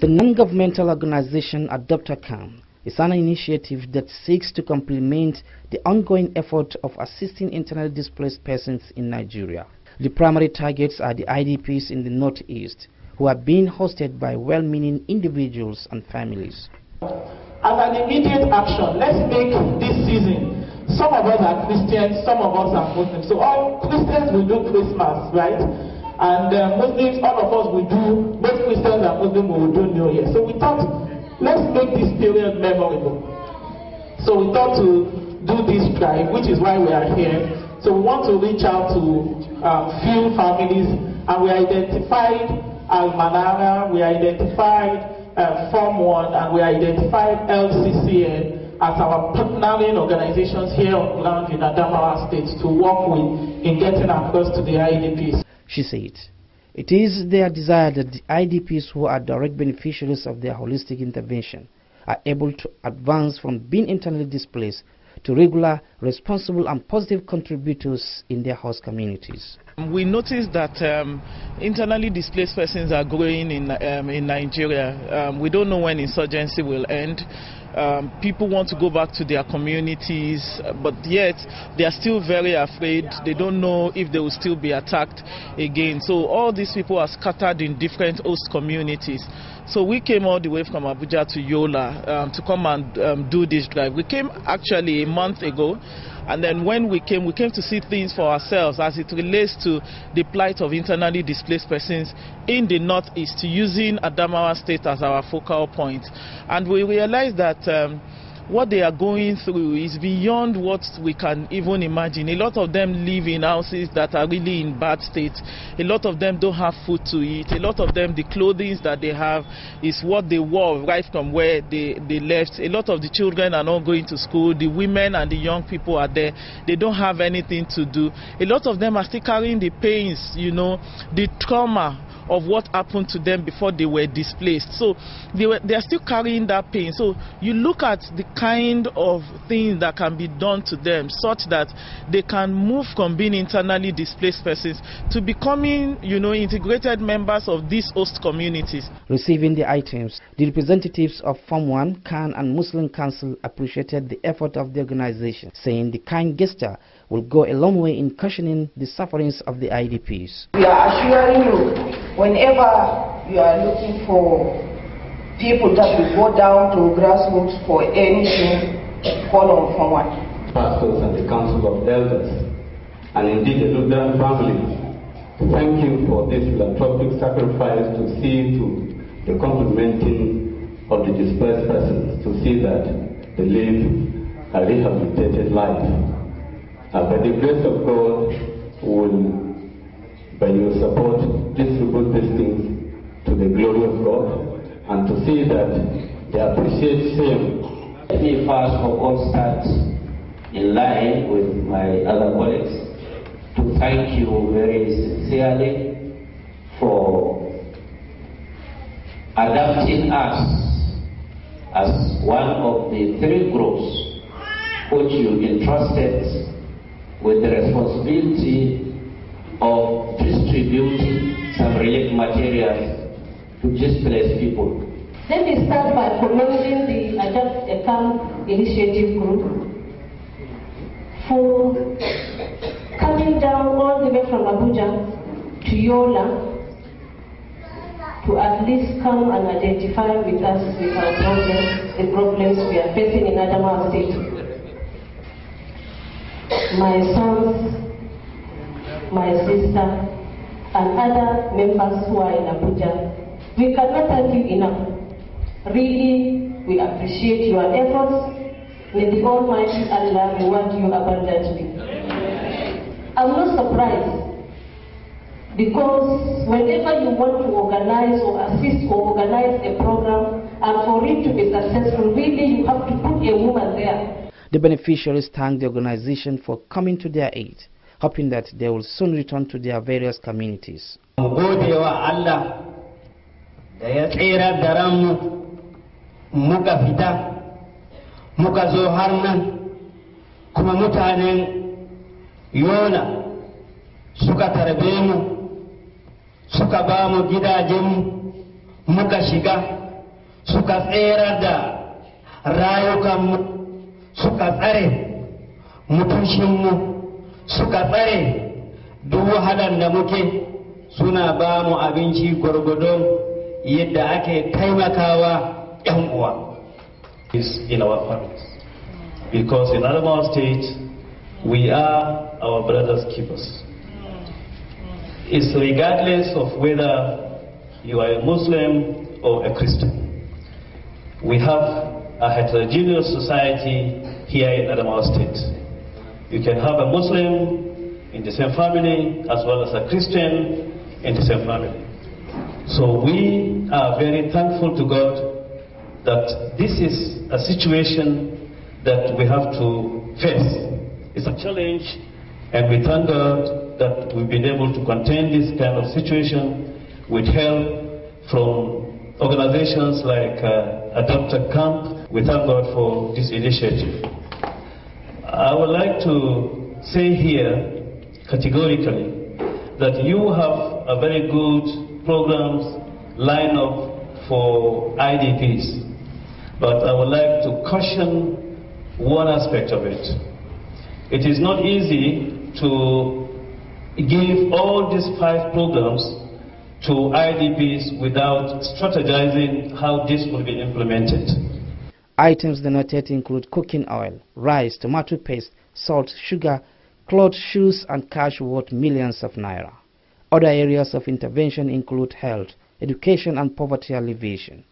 The non-governmental organization Aodpt-A-Camp is an initiative that seeks to complement the ongoing effort of assisting internally displaced persons in Nigeria. The primary targets are the IDPs in the Northeast, who are being hosted by well-meaning individuals and families. As an immediate action, let's make this season, some of us are Christians, some of us are Muslims. So all Christians will do Christmas, right? And Muslims, all of us will do, both Christians and Muslims will do New Year. So we thought, let's make this period memorable. So we thought to do this drive, which is why we are here. So we want to reach out to few families, and we identified Almanara, we identified Form 1, and we identified LCCN as our partnering organizations here on ground in Adawawa State to work with in getting across to the IDPs. She said, it is their desire that the IDPs who are direct beneficiaries of their holistic intervention are able to advance from being internally displaced to regular, responsible and positive contributors in their host communities. We noticed that internally displaced persons are growing in Nigeria. We don't know when insurgency will end. People want to go back to their communities, but yet they are still very afraid. They don't know if they will still be attacked again. So all these people are scattered in different host communities. So we came all the way from Abuja to Yola to come and do this drive. We came actually a month ago, and then when we came to see things for ourselves as it relates to the plight of internally displaced persons in the Northeast, using Adamawa State as our focal point. And we realized that what they are going through is beyond what we can even imagine. A lot of them live in houses that are really in bad states. A lot of them don't have food to eat. A lot of them, the clothing that they have is what they wore right from where they left. A lot of the children are not going to school. The women and the young people are there. They don't have anything to do. A lot of them are still carrying the pains, you know, the trauma of what happened to them before they were displaced. So they are still carrying that pain. So you look at the kind of things that can be done to them such that they can move from being internally displaced persons to becoming, you know, integrated members of these host communities. Receiving the items, the representatives of Form 1, CAN and Muslim Council appreciated the effort of the organization, saying the kind gesture will go a long way in cushioning the sufferings of the IDPs. We are assuring you, whenever you are looking for people that will go down to grassroots for anything, call on Form 1. Pastors and the Council of Elders, and indeed the Lutheran family, thank you for this philanthropic sacrifice to see to the complementing of the displaced persons, to see that they live a rehabilitated life. By the grace of God, will, by your support, distribute these things to the glory of God, and to see that they appreciate same. Let me first of all start in line with my other colleagues to thank you very sincerely for adopting us as one of the three groups which you entrusted with the responsibility of distributing some relief materials to displaced people. Let me start by commending the Aodpt-A-Camp initiative group for coming down all the way from Abuja to Yola to at least come and identify with us with our problems, the problems we are facing in Adamawa State. My sons, my sister, and other members who are in Abuja, we cannot thank you enough. Really, we appreciate your efforts. May the Almighty Allah reward you abundantly. I'm not surprised, because whenever you want to organize or assist or organize a program, and for it to be successful, really you have to put a woman there. The beneficiaries thanked the organization for coming to their aid, hoping that they will soon return to their various communities. muka fita muka zo har nan, kuma mutanen Yola suka tarbe mu, suka ba mu gidajen muka shiga suka tsere da rayukanmu, suka tsare mutuncinmu, suka tsare duk wahalar da muke, suna ba mu abinci gwargwadon yadda ake taimakawa 'yan uwa. In our families, because in Adamawa State we are our brothers' keepers. It's regardless of whether you are a Muslim or a Christian. We have a heterogeneous society here in Adamawa State. You can have a Muslim in the same family as well as a Christian in the same family. So we are very thankful to God that this is a situation that we have to face. It's a challenge, and we thank God that we've been able to contain this kind of situation with help from organizations like Aodpt-A-Camp. We thank God for this initiative. I would like to say here categorically that you have a very good programs lined up for IDPs, but I would like to caution one aspect of it. It is not easy to give all these 5 programs to IDPs without strategizing how this will be implemented. Items donated include cooking oil, rice, tomato paste, salt, sugar, clothes, shoes, and cash worth millions of naira. Other areas of intervention include health, education, and poverty alleviation.